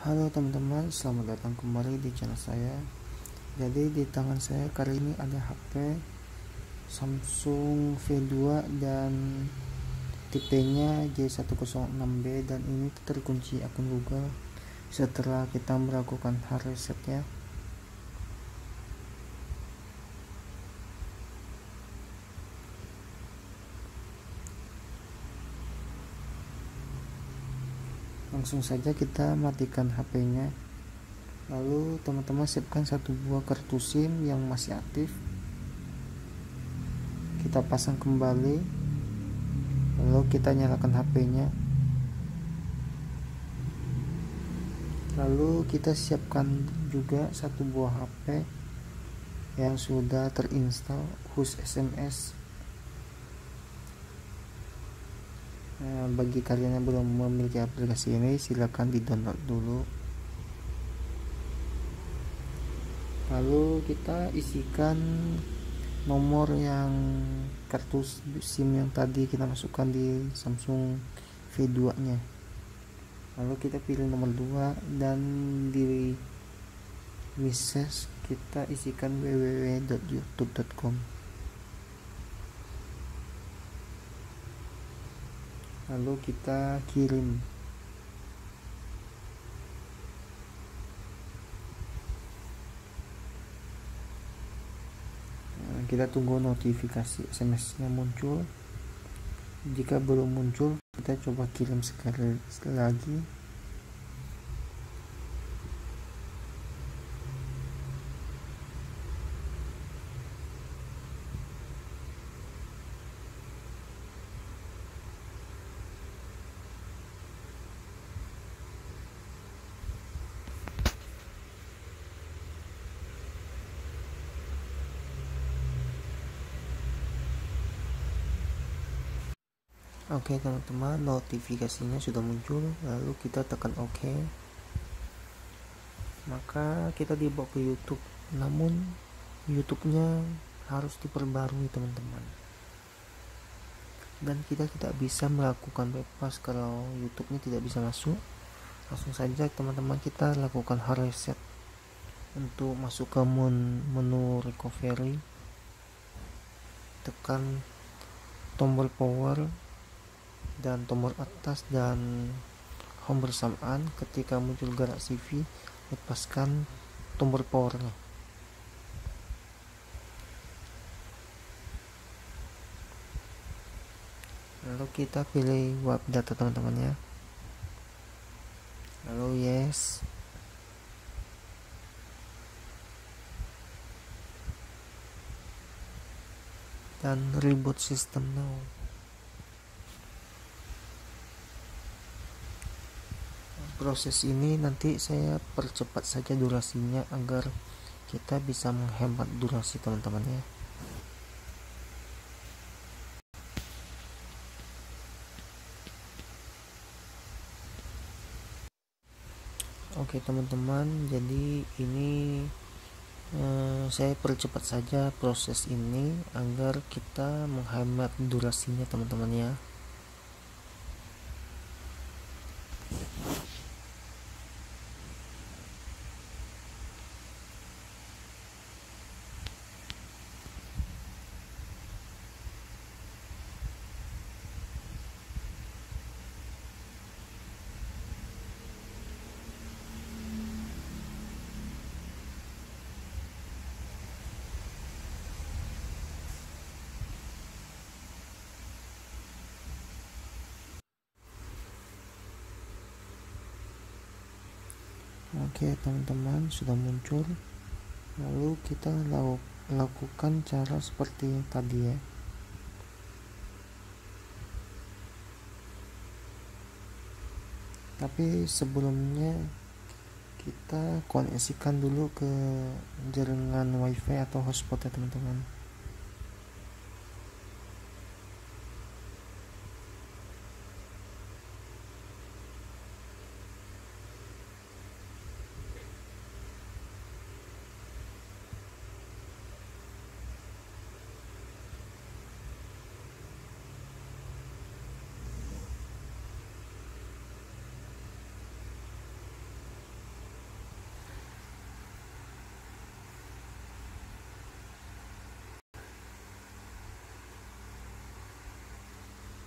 Halo teman-teman, selamat datang kembali di channel saya. Jadi di tangan saya kali ini ada HP Samsung V2 dan tipenya J106B, dan ini terkunci akun Google setelah kita melakukan hard reset ya. Langsung saja kita matikan HP-nya. Lalu teman-teman siapkan satu buah kartu SIM yang masih aktif. Kita pasang kembali. Lalu kita nyalakan HP-nya. Lalu kita siapkan juga satu buah HP yang sudah terinstall khusus SMS. Bagi kalian yang belum memiliki aplikasi ini, silahkan di download dulu. Lalu kita isikan nomor yang kartu SIM yang tadi kita masukkan di Samsung V2 nya. Lalu kita pilih nomor 2 dan di message kita isikan www.youtube.com. Lalu kita kirim. Kita tunggu notifikasi SMS-nya muncul. Jika belum muncul, kita coba kirim sekali lagi. Oke teman-teman, notifikasinya sudah muncul. Lalu kita tekan OK. Maka kita dibawa ke YouTube. Namun YouTube-nya harus diperbarui teman-teman. Dan kita tidak bisa melakukan bypass kalau YouTube-nya tidak bisa masuk. Langsung saja teman-teman kita lakukan hard reset. Untuk masuk ke menu recovery, tekan tombol power dan tombol atas dan home bersamaan. Ketika muncul gerak CV, lepaskan tombol powernya. Lalu kita pilih wipe data teman-teman ya. Lalu yes. Dan reboot system now. Proses ini nanti saya percepat saja durasinya agar kita bisa menghemat durasi teman-teman ya. Oke teman-teman, jadi ini saya percepat saja proses ini agar kita menghemat durasinya teman-teman ya. Oke teman-teman, sudah muncul. Lalu kita lakukan cara seperti yang tadi ya. Tapi sebelumnya kita koneksikan dulu ke jaringan wifi atau hotspot ya teman-teman.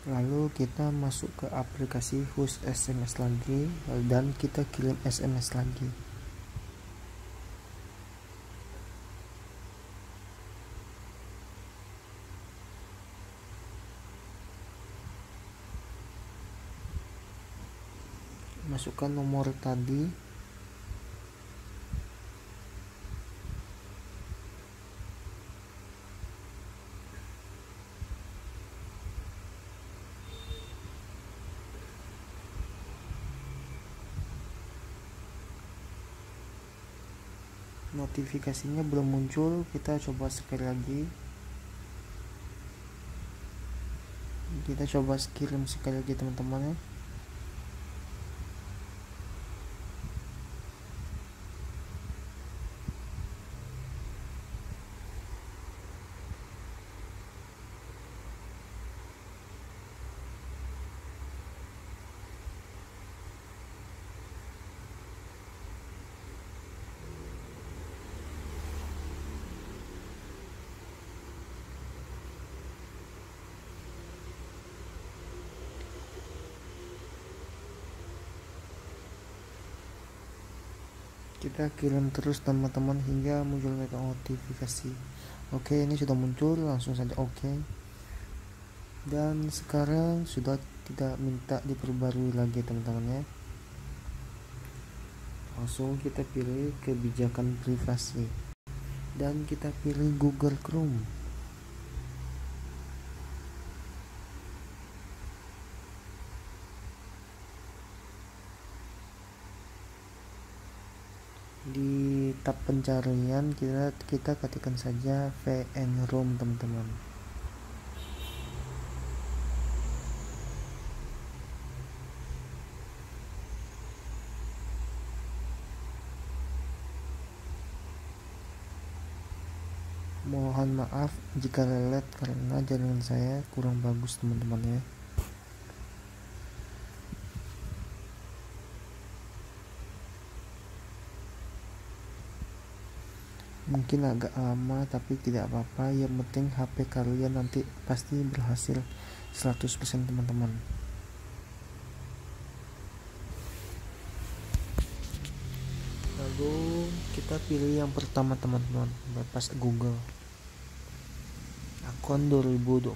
Lalu kita masuk ke aplikasi Push SMS lagi dan kita kirim SMS lagi. Masukkan nomor tadi. Notifikasinya belum muncul, kita coba sekali lagi. Kita coba kirim sekali lagi teman-teman ya. Kita kirim terus teman-teman hingga muncul notifikasi. Oke, ini sudah muncul, langsung saja oke. Dan sekarang sudah tidak minta diperbarui lagi teman-teman ya. Langsung kita pilih kebijakan privasi dan kita pilih Google Chrome. Di tab pencarian kita ketikkan saja VN-ROM teman-teman. Mohon maaf jika lelet karena jaringan saya kurang bagus teman-teman ya. Mungkin agak lama tapi tidak apa-apa, yang penting HP kalian nanti pasti berhasil 100% teman-teman. Lalu kita pilih yang pertama teman-teman, bypass Google akun 2020.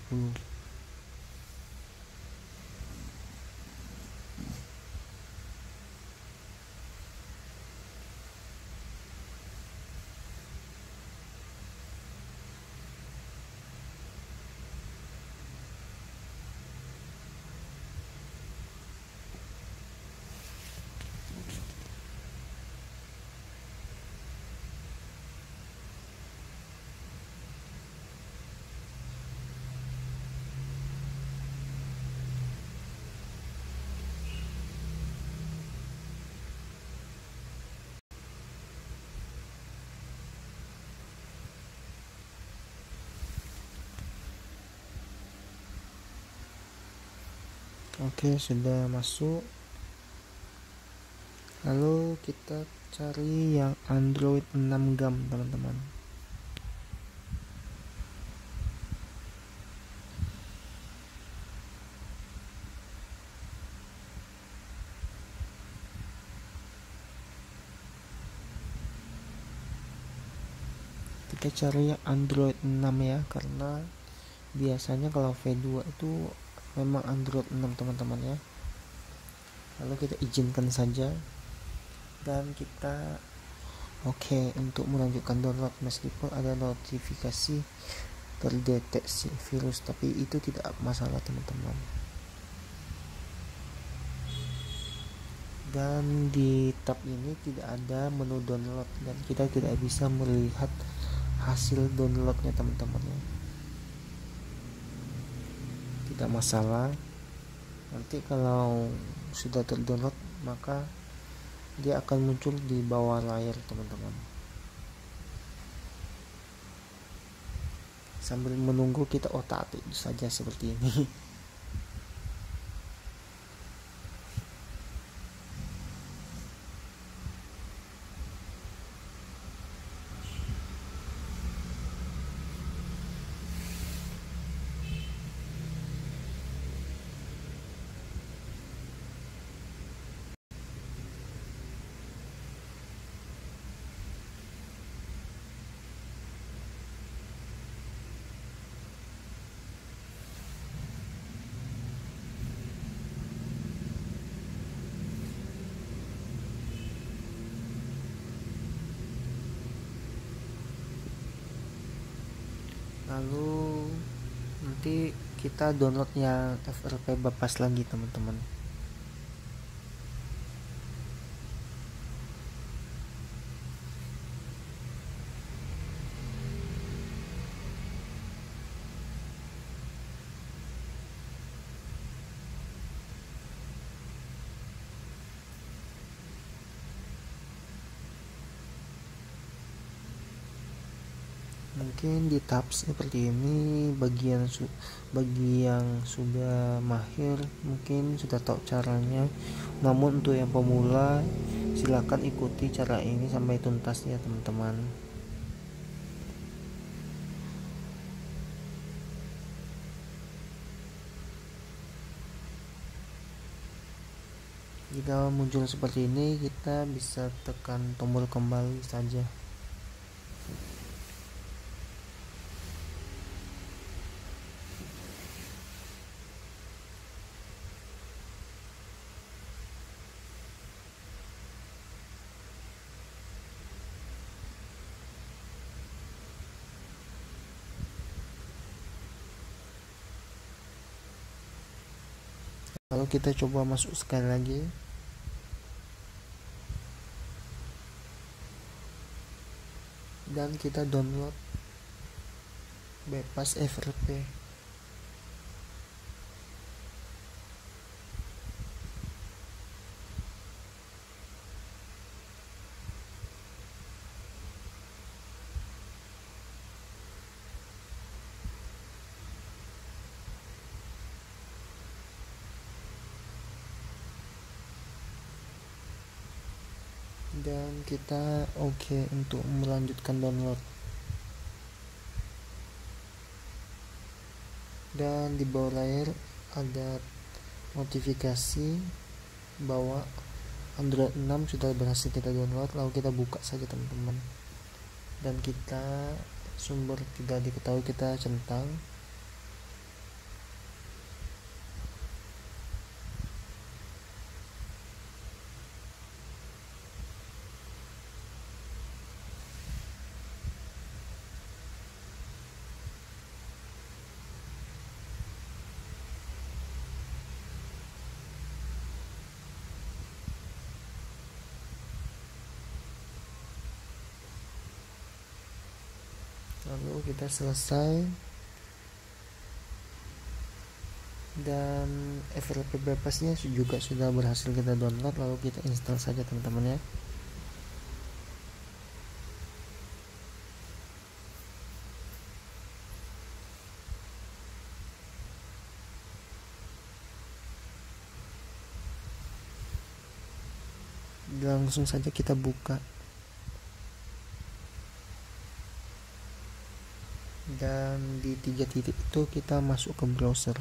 Oke, sudah masuk. Lalu kita cari yang Android 6 GB teman-teman. Kita cari yang Android 6 ya, karena biasanya kalau V2 itu memang Android 6 teman-teman ya. Lalu kita izinkan saja dan kita oke untuk melanjutkan download meskipun ada notifikasi terdeteksi virus, tapi itu tidak masalah teman-teman. Dan di tab ini tidak ada menu download dan kita tidak bisa melihat hasil downloadnya teman-teman ya. Tidak masalah, nanti kalau sudah terdownload maka dia akan muncul di bawah layar teman-teman. Sambil menunggu kita otak-atik saja seperti ini. lalu nanti kita download yang FLP Bapas lagi teman-teman. Mungkin di tahap seperti ini bagi yang sudah mahir mungkin sudah tahu caranya, namun untuk yang pemula silakan ikuti cara ini sampai tuntas ya teman-teman. Jika muncul seperti ini, kita bisa tekan tombol kembali saja. Lalu kita coba masuk sekali lagi. Dan kita download Bapas FLP. Dan kita oke untuk melanjutkan download. Dan di bawah layar ada notifikasi bahwa Android 6 sudah berhasil kita download. Lalu kita buka saja teman-teman, dan kita sumber tidak diketahui kita centang. Lalu kita selesai, dan FLP Bapasnya juga sudah berhasil kita download. Lalu kita install saja teman-teman ya. Langsung saja kita buka, dan di 3 titik itu kita masuk ke browser.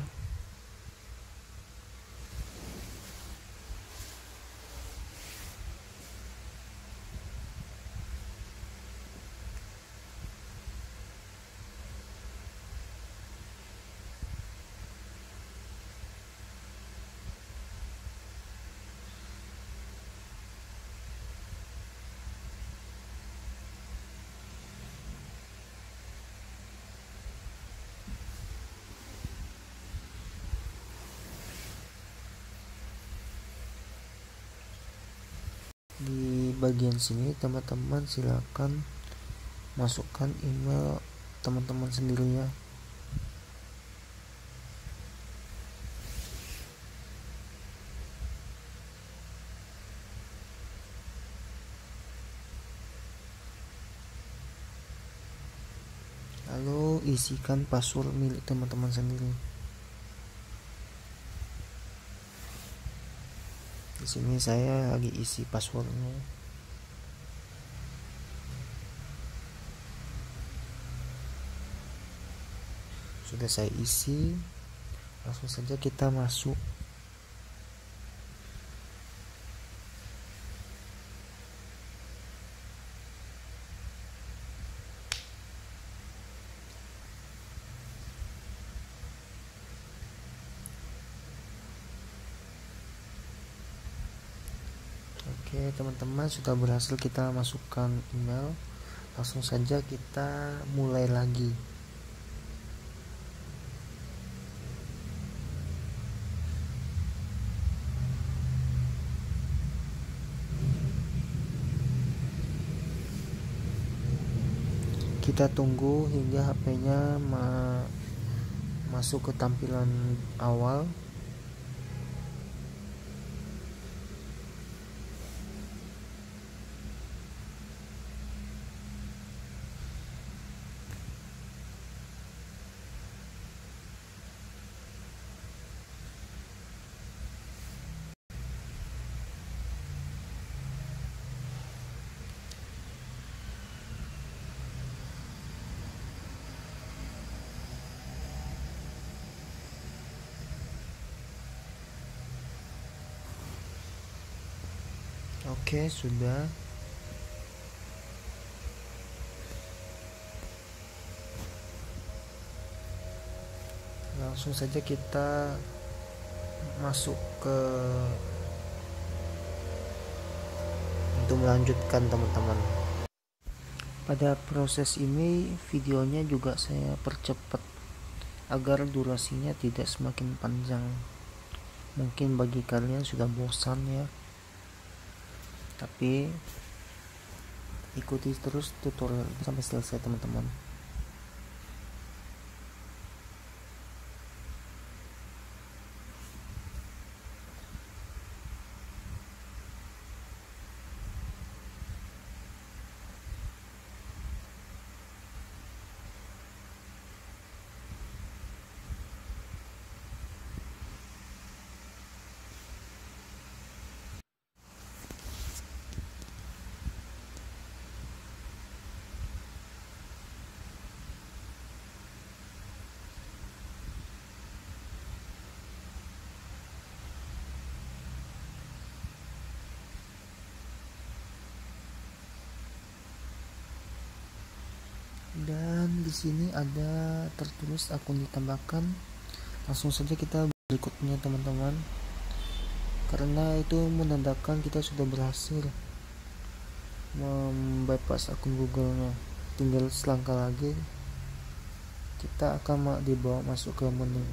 Di bagian sini teman-teman silakan masukkan email teman-teman sendiri ya. Lalu isikan password milik teman-teman sendiri. Di sini saya lagi isi passwordnya. Sudah saya isi, langsung saja kita masuk. Oke teman-teman, sudah berhasil kita masukkan email. Langsung saja kita mulai lagi. Kita tunggu hingga HP-nya masuk ke tampilan awal. Oke, sudah. Langsung saja kita masuk ke untuk melanjutkan teman-teman. Pada proses ini videonya juga saya percepat agar durasinya tidak semakin panjang. Mungkin bagi kalian sudah bosan ya, tapi ikuti terus tutorial sampai selesai teman-teman. Dan di sini ada tertulis akun ditambahkan. Langsung saja kita berikutnya teman-teman, karena itu menandakan kita sudah berhasil membypass akun Google-nya. Tinggal selangkah lagi kita akan dibawa masuk ke menu.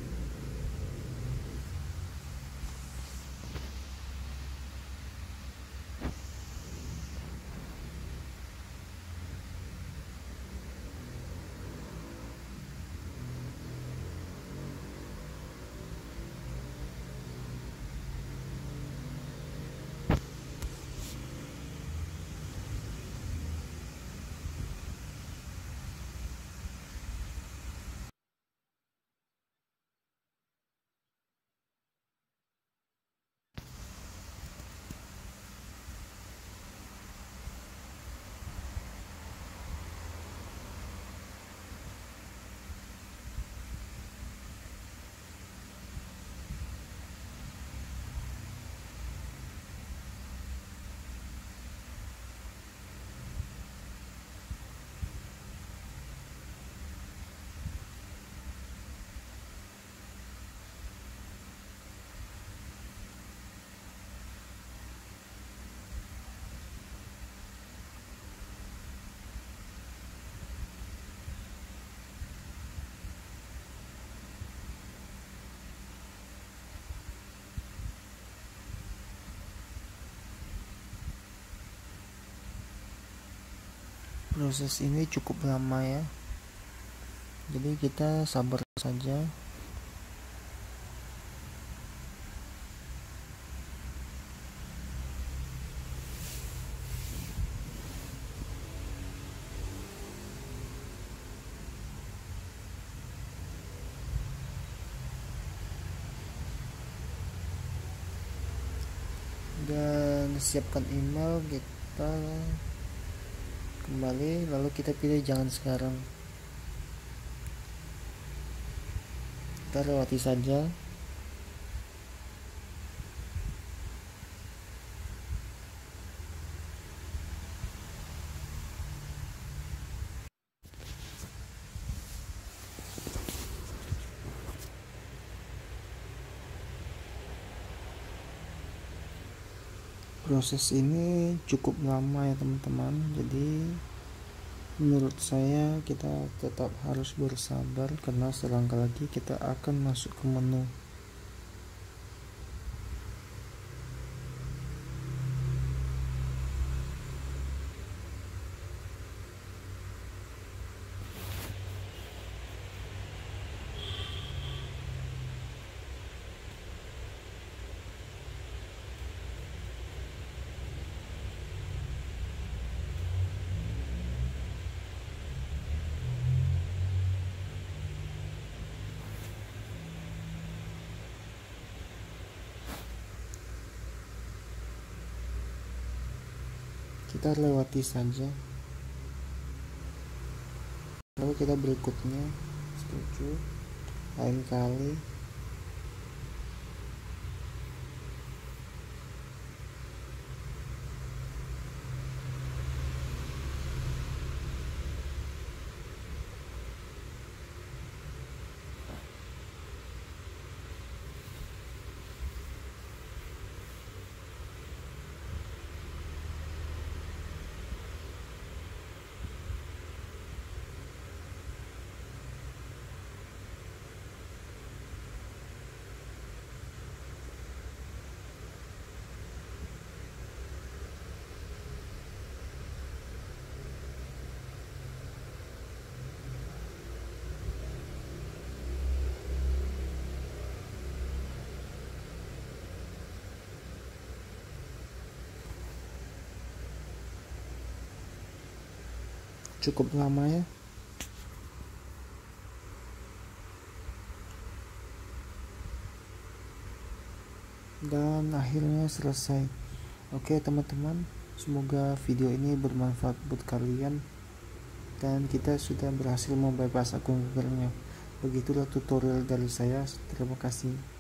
Proses ini cukup lama ya, jadi kita sabar saja. Dan siapkan email, kita kembali, lalu kita pilih jangan sekarang, kita lewati saja. Proses ini cukup lama ya teman-teman, jadi menurut saya kita tetap harus bersabar karena selangkah lagi kita akan masuk ke menu. kita lewati saja. Lalu kita berikutnya setuju, lain kali. Cukup lama ya. Dan akhirnya selesai. Oke teman-teman, semoga video ini bermanfaat buat kalian dan kita sudah berhasil membypass akun Google-nya. Begitulah tutorial dari saya. Terima kasih.